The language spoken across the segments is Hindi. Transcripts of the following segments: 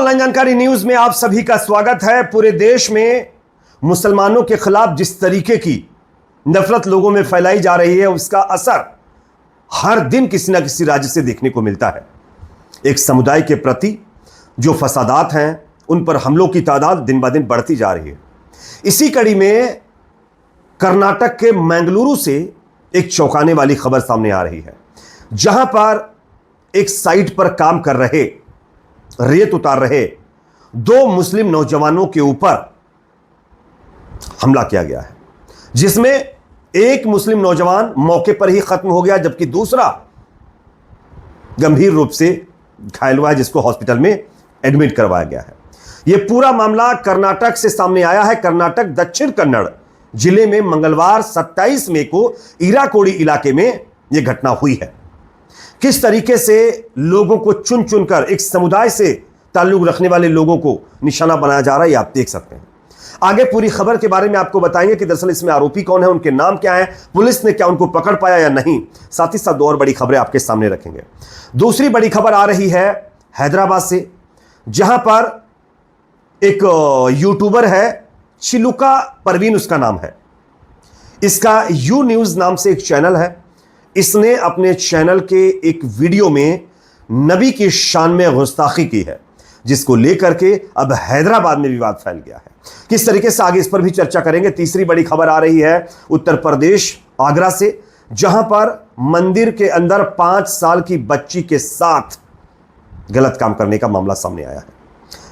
ऑनलाइन जानकारी न्यूज में आप सभी का स्वागत है। पूरे देश में मुसलमानों के खिलाफ जिस तरीके की नफरत लोगों में फैलाई जा रही है, उसका असर हर दिन किसी ना किसी राज्य से देखने को मिलता है। एक समुदाय के प्रति जो फसादात हैं, उन पर हमलों की तादाद दिन ब दिन बढ़ती जा रही है। इसी कड़ी में कर्नाटक के मंगलुरु से एक चौंकाने वाली खबर सामने आ रही है, जहां पर एक साइट पर काम कर रहे, रेत उतार रहे दो मुस्लिम नौजवानों के ऊपर हमला किया गया है, जिसमें एक मुस्लिम नौजवान मौके पर ही खत्म हो गया, जबकि दूसरा गंभीर रूप से घायल हुआ है, जिसको हॉस्पिटल में एडमिट करवाया गया है। यह पूरा मामला कर्नाटक से सामने आया है। कर्नाटक दक्षिण कन्नड़ जिले में मंगलवार 27 मई को ईराकोडी इलाके में यह घटना हुई है। किस तरीके से लोगों को चुन चुनकर एक समुदाय से ताल्लुक रखने वाले लोगों को निशाना बनाया जा रहा है, ये आप देख सकते हैं। आगे पूरी खबर के बारे में आपको बताएंगे कि दरअसल इसमें आरोपी कौन है, उनके नाम क्या है, पुलिस ने क्या उनको पकड़ पाया या नहीं। साथ ही साथ दो और बड़ी खबरें आपके सामने रखेंगे। दूसरी बड़ी खबर आ रही है हैदराबाद से, जहां पर एक यूट्यूबर है, चिलुका परवीन उसका नाम है। इसका यू न्यूज नाम से एक चैनल है। इसने अपने चैनल के एक वीडियो में नबी की शान में गुस्ताखी की है, जिसको लेकर के अब हैदराबाद में विवाद फैल गया है। किस तरीके से, आगे इस पर भी चर्चा करेंगे। तीसरी बड़ी खबर आ रही है उत्तर प्रदेश आगरा से, जहां पर मंदिर के अंदर 5 साल की बच्ची के साथ गलत काम करने का मामला सामने आया है।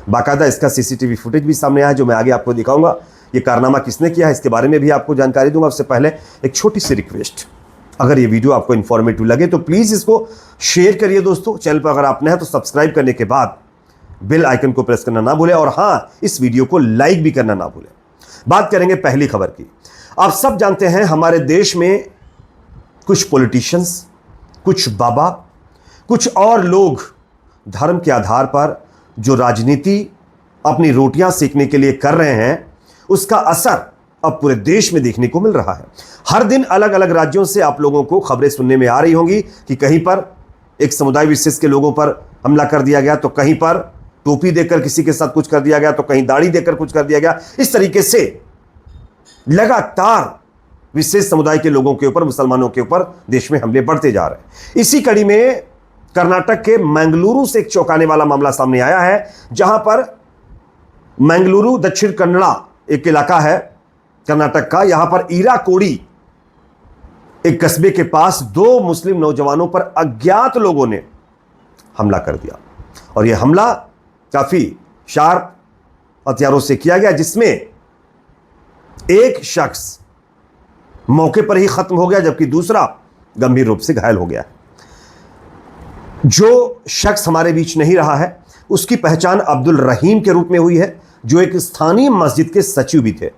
बाकायदा इसका सीसीटीवी फुटेज भी सामने आया है, जो मैं आगे आपको दिखाऊंगा। यह कारनामा किसने किया है, इसके बारे में भी आपको जानकारी दूंगा। उससे पहले एक छोटी सी रिक्वेस्ट, अगर ये वीडियो आपको इन्फॉर्मेटिव लगे तो प्लीज़ इसको शेयर करिए दोस्तों। चैनल पर अगर आप नए हैं तो सब्सक्राइब करने के बाद बेल आइकन को प्रेस करना ना भूलें, और हाँ, इस वीडियो को लाइक भी करना ना भूलें। बात करेंगे पहली खबर की। आप सब जानते हैं हमारे देश में कुछ पॉलिटिशियंस, कुछ बाबा, कुछ और लोग धर्म के आधार पर जो राजनीति अपनी रोटियां सेकने के लिए कर रहे हैं, उसका असर अब पूरे देश में देखने को मिल रहा है। हर दिन अलग अलग राज्यों से आप लोगों को खबरें सुनने में आ रही होंगी कि कहीं पर एक समुदाय विशेष के लोगों पर हमला कर दिया गया, तो कहीं पर टोपी देकर किसी के साथ कुछ कर दिया गया, तो कहीं दाढ़ी देकर कुछ कर दिया गया। इस तरीके से लगातार विशेष समुदाय के लोगों के ऊपर, मुसलमानों के ऊपर देश में हमले बढ़ते जा रहे हैं। इसी कड़ी में कर्नाटक के मंगलुरु से एक चौंकाने वाला मामला सामने आया है, जहां पर मंगलुरु दक्षिण कन्नड़ा एक इलाका है कर्नाटक का। यहां पर ईराकोडी एक कस्बे के पास दो मुस्लिम नौजवानों पर अज्ञात लोगों ने हमला कर दिया, और यह हमला काफी शार्प हथियारों से किया गया, जिसमें एक शख्स मौके पर ही खत्म हो गया, जबकि दूसरा गंभीर रूप से घायल हो गया। जो शख्स हमारे बीच नहीं रहा है, उसकी पहचान अब्दुल रहीम के रूप में हुई है, जो एक स्थानीय मस्जिद के सचिव भी थे।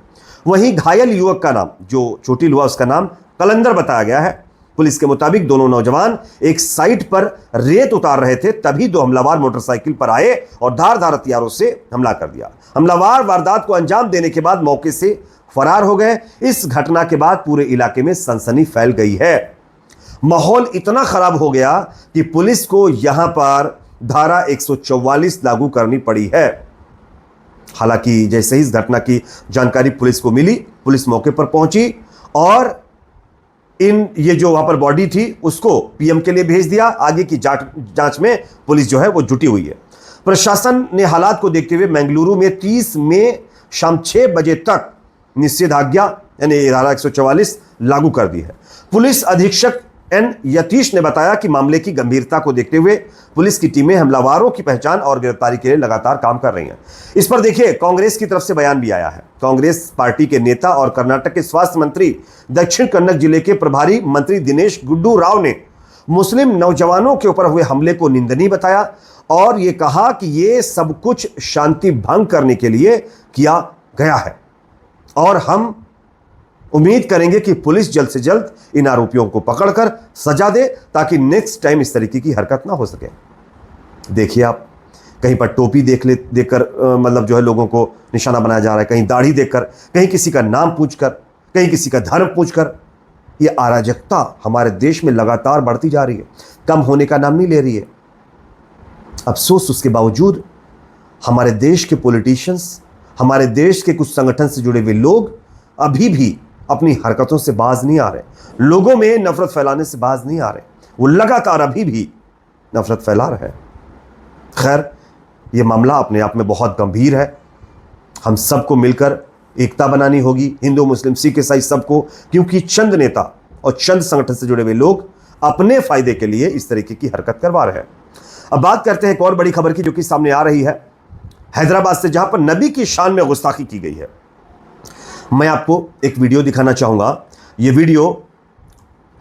वहीं घायल युवक का नाम, जो चोटिल हुआ, उसका नाम कलंदर बताया गया है। पुलिस के मुताबिक दोनों नौजवान एक साइट पर रेत उतार रहे थे, तभी दो हमलावर मोटरसाइकिल पर आए और धारदार हथियारों से हमला कर दिया। हमलावर वारदात को अंजाम देने के बाद मौके से फरार हो गए। इस घटना के बाद पूरे इलाके में सनसनी फैल गई है। माहौल इतना खराब हो गया कि पुलिस को यहां पर धारा 144 लागू करनी पड़ी है। हालांकि जैसे ही इस घटना की जानकारी पुलिस को मिली, पुलिस मौके पर पहुंची और ये जो वहां पर बॉडी थी उसको पीएम के लिए भेज दिया। आगे की जांच में पुलिस जो है वो जुटी हुई है। प्रशासन ने हालात को देखते हुए मंगलुरु में 30 मई शाम 6 बजे तक निषेधाज्ञा यानी धारा 144 लागू कर दी है। पुलिस अधीक्षक एन यतीश ने बताया कि मामले की गंभीरता को देखते हुए पुलिस की टीमें हमलावरों की पहचान और गिरफ्तारी के लिए लगातार काम कर रही हैं। इस पर देखिए, कांग्रेस की तरफ से बयान भी आया है। कांग्रेस पार्टी के नेता और कर्नाटक के स्वास्थ्य मंत्री, दक्षिण कन्नड़ जिले के प्रभारी मंत्री दिनेश गुंडू राव ने मुस्लिम नौजवानों के ऊपर हुए हमले को निंदनीय बताया और यह कहा कि यह सब कुछ शांति भंग करने के लिए किया गया है, और हम उम्मीद करेंगे कि पुलिस जल्द से जल्द इन आरोपियों को पकड़कर सजा दे, ताकि नेक्स्ट टाइम इस तरीके की हरकत ना हो सके। देखिए, आप कहीं पर टोपी देखकर मतलब जो है लोगों को निशाना बनाया जा रहा है, कहीं दाढ़ी देखकर, कहीं किसी का नाम पूछकर, कहीं किसी का धर्म पूछकर। ये अराजकता हमारे देश में लगातार बढ़ती जा रही है, कम होने का नाम नहीं ले रही है। अफसोस उसके बावजूद हमारे देश के पॉलिटिशियंस, हमारे देश के कुछ संगठन से जुड़े हुए लोग अभी भी अपनी हरकतों से बाज नहीं आ रहे, लोगों में नफरत फैलाने से बाज नहीं आ रहे, वो लगातार अभी भी नफरत फैला रहे हैं। खैर, ये मामला अपने आप में बहुत गंभीर है। हम सबको मिलकर एकता बनानी होगी, हिंदू, मुस्लिम, सिख, ईसाई सबको, क्योंकि चंद नेता और चंद संगठन से जुड़े हुए लोग अपने फायदे के लिए इस तरीके की हरकत करवा रहे हैं। अब बात करते हैं एक और बड़ी खबर की, जो कि सामने आ रही है हैदराबाद से, जहां पर नबी की शान में गुस्ताखी की गई है। मैं आपको एक वीडियो दिखाना चाहूंगा। यह वीडियो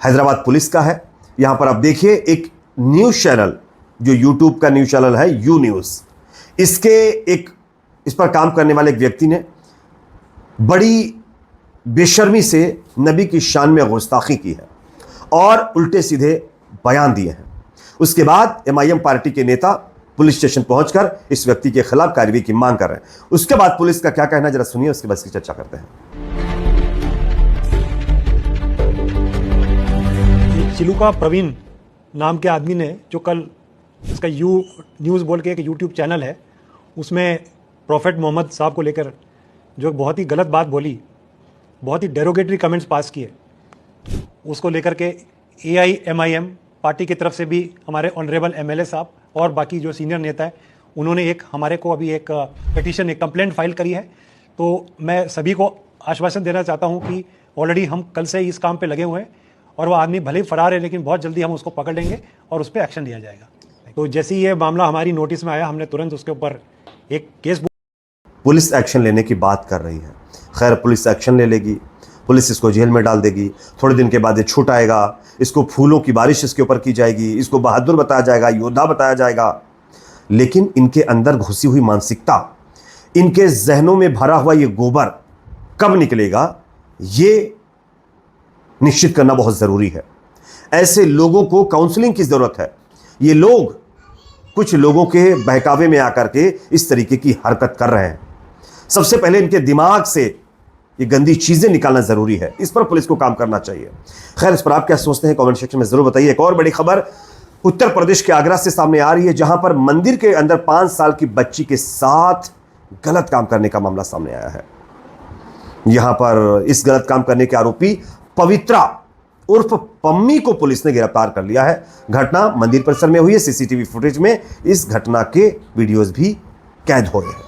हैदराबाद पुलिस का है। यहां पर आप देखिए, एक न्यूज चैनल, जो यूट्यूब का न्यूज चैनल है यू न्यूज, इस पर काम करने वाले एक व्यक्ति ने बड़ी बेशर्मी से नबी की शान में गुस्ताखी की है और उल्टे सीधे बयान दिए हैं। उसके बाद एमआईएम पार्टी के नेता पुलिस स्टेशन पहुंचकर इस व्यक्ति के खिलाफ कार्रवाई की मांग कर रहे हैं। उसके बाद पुलिस का क्या कहना है, जरा सुनिए, उसके बाद इसकी चर्चा करते हैं। चिलुका प्रवीण नाम के आदमी ने, जो कल इसका यू न्यूज़ बोल के एक यूट्यूब चैनल है, उसमें प्रॉफेट मोहम्मद साहब को लेकर जो बहुत ही गलत बात बोली, बहुत ही डेरोगेटरी कमेंट्स पास किए, उसको लेकर के AIMIM पार्टी की तरफ से भी हमारे ऑनरेबल MLA साहब और बाकी जो सीनियर नेता है, उन्होंने हमारे को अभी एक पिटीशन, एक कंप्लेंट फाइल करी है। तो मैं सभी को आश्वासन देना चाहता हूं कि ऑलरेडी हम कल से ही इस काम पे लगे हुए हैं और वो आदमी भले ही फरार है, लेकिन बहुत जल्दी हम उसको पकड़ लेंगे और उस पर एक्शन लिया जाएगा। तो जैसे ही ये मामला हमारी नोटिस में आया, हमने तुरंत उसके ऊपर एक केस। पुलिस एक्शन लेने की बात कर रही है। खैर, पुलिस एक्शन ले लेगी, पुलिस इसको जेल में डाल देगी, थोड़े दिन के बाद ये छूट आएगा, इसको फूलों की बारिश इसके ऊपर की जाएगी, इसको बहादुर बताया जाएगा, योद्धा बताया जाएगा। लेकिन इनके अंदर घुसी हुई मानसिकता, इनके जहनों में भरा हुआ ये गोबर कब निकलेगा, ये निश्चित करना बहुत ज़रूरी है। ऐसे लोगों को काउंसलिंग की ज़रूरत है। ये लोग कुछ लोगों के बहकावे में आकर के इस तरीके की हरकत कर रहे हैं। सबसे पहले इनके दिमाग से ये गंदी चीज़ें निकालना ज़रूरी है। इस पर पुलिस को काम करना चाहिए। खैर, इस पर आप क्या सोचते हैं, कमेंट सेक्शन में ज़रूर बताइए। एक और बड़ी खबर उत्तर प्रदेश के आगरा से सामने आ रही है, जहां पर मंदिर के अंदर 5 साल की बच्ची के साथ गलत काम करने का मामला सामने आया है। यहां पर इस गलत काम करने के आरोपी पवित्रा उर्फ पम्मी को पुलिस ने गिरफ्तार कर लिया है। घटना मंदिर परिसर में हुई है। सीसीटीवी फुटेज में इस घटना के वीडियोस भी कैद हो रहे हैं।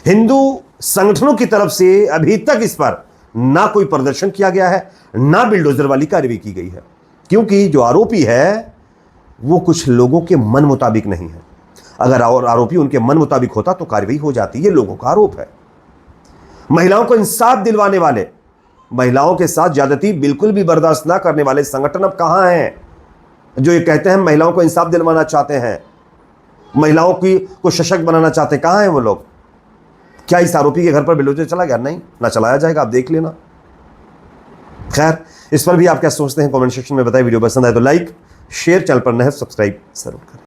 हिंदू संगठनों की तरफ से अभी तक इस पर ना कोई प्रदर्शन किया गया है, ना बिल्डोजर वाली कार्रवाई की गई है, क्योंकि जो आरोपी है वो कुछ लोगों के मन मुताबिक नहीं है। अगर और आरोपी उनके मन मुताबिक होता तो कार्रवाई हो जाती। ये लोगों का आरोप है। महिलाओं को इंसाफ दिलवाने वाले, महिलाओं के साथ ज्यादती बिल्कुल भी बर्दाश्त ना करने वाले संगठन अब कहां हैं, जो ये कहते हैं महिलाओं को इंसाफ दिलवाना चाहते हैं, महिलाओं को सशक्त बनाना चाहते हैं? कहां हैं वो लोग? क्या इस आरोपी के घर पर बिल्डोजर चला गया? नहीं, ना चलाया जाएगा, आप देख लेना। खैर, इस पर भी आप क्या सोचते हैं कमेंट सेक्शन में बताइए। वीडियो पसंद आए तो लाइक, शेयर, चैनल पर नए सब्सक्राइब जरूर करें।